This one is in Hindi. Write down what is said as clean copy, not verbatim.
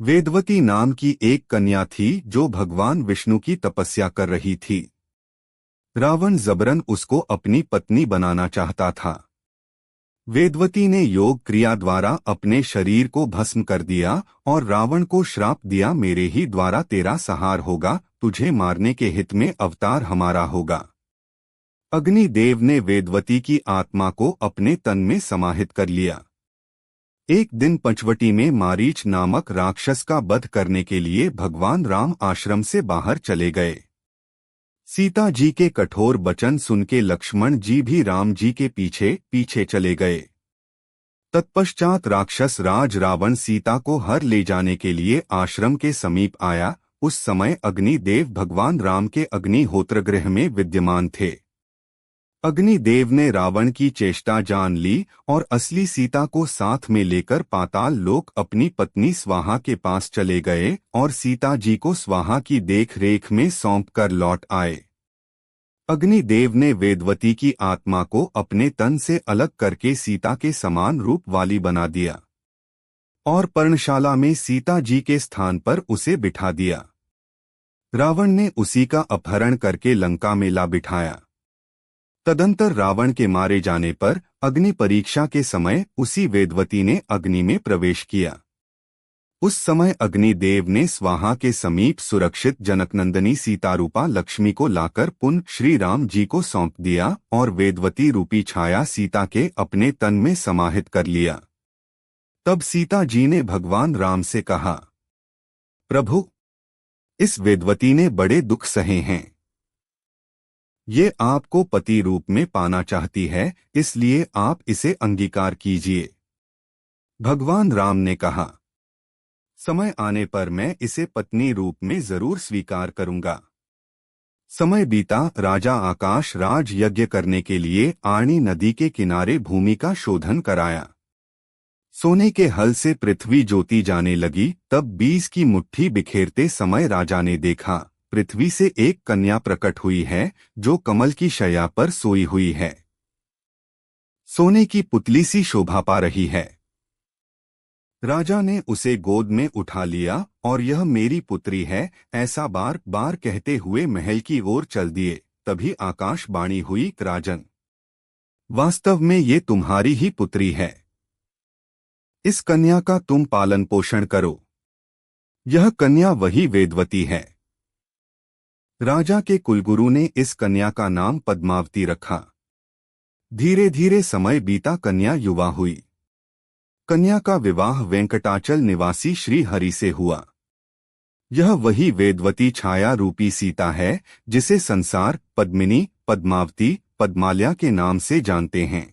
वेदवती नाम की एक कन्या थी जो भगवान विष्णु की तपस्या कर रही थी। रावण जबरन उसको अपनी पत्नी बनाना चाहता था। वेदवती ने योग क्रिया द्वारा अपने शरीर को भस्म कर दिया और रावण को श्राप दिया, मेरे ही द्वारा तेरा संहार होगा, तुझे मारने के हित में अवतार हमारा होगा। अग्निदेव ने वेदवती की आत्मा को अपने तन में समाहित कर लिया। एक दिन पंचवटी में मारीच नामक राक्षस का वध करने के लिए भगवान राम आश्रम से बाहर चले गए। सीता जी के कठोर वचन सुन के लक्ष्मण जी भी राम जी के पीछे पीछे चले गए। तत्पश्चात राक्षस राज रावण सीता को हर ले जाने के लिए आश्रम के समीप आया। उस समय अग्निदेव भगवान राम के अग्निहोत्र गृह में विद्यमान थे। अग्निदेव ने रावण की चेष्टा जान ली और असली सीता को साथ में लेकर पाताल लोक अपनी पत्नी स्वाहा के पास चले गए और सीता जी को स्वाहा की देख रेख में सौंप कर लौट आए। अग्निदेव ने वेदवती की आत्मा को अपने तन से अलग करके सीता के समान रूप वाली बना दिया और पर्णशाला में सीता जी के स्थान पर उसे बिठा दिया। रावण ने उसी का अपहरण करके लंका में ला बिठाया। तदंतर रावण के मारे जाने पर अग्नि परीक्षा के समय उसी वेदवती ने अग्नि में प्रवेश किया। उस समय अग्निदेव ने स्वाहा के समीप सुरक्षित जनकनंदनी सीतारूपा लक्ष्मी को लाकर पुनः श्री राम जी को सौंप दिया और वेदवती रूपी छाया सीता के अपने तन में समाहित कर लिया। तब सीता जी ने भगवान राम से कहा, प्रभु, इस वेदवती ने बड़े दुख सहे हैं। ये आपको पति रूप में पाना चाहती है, इसलिए आप इसे अंगीकार कीजिए। भगवान राम ने कहा, समय आने पर मैं इसे पत्नी रूप में जरूर स्वीकार करूंगा। समय बीता, राजा आकाश राज यज्ञ करने के लिए आर्णी नदी के किनारे भूमि का शोधन कराया। सोने के हल से पृथ्वी जोती जाने लगी। तब बीज की मुट्ठी बिखेरते समय राजा ने देखा, पृथ्वी से एक कन्या प्रकट हुई है जो कमल की शैया पर सोई हुई है। सोने की पुतली सी शोभा पा रही है। राजा ने उसे गोद में उठा लिया और यह मेरी पुत्री है ऐसा बार बार कहते हुए महल की ओर चल दिए। तभी आकाशवाणी हुई, राजन, वास्तव में ये तुम्हारी ही पुत्री है। इस कन्या का तुम पालन पोषण करो। यह कन्या वही वेदवती है। राजा के कुलगुरु ने इस कन्या का नाम पद्मावती रखा। धीरे धीरे समय बीता, कन्या युवा हुई। कन्या का विवाह वेंकटाचल निवासी श्री हरि से हुआ। यह वही वेदवती छाया रूपी सीता है जिसे संसार पद्मिनी, पद्मावती, पद्माल्या के नाम से जानते हैं।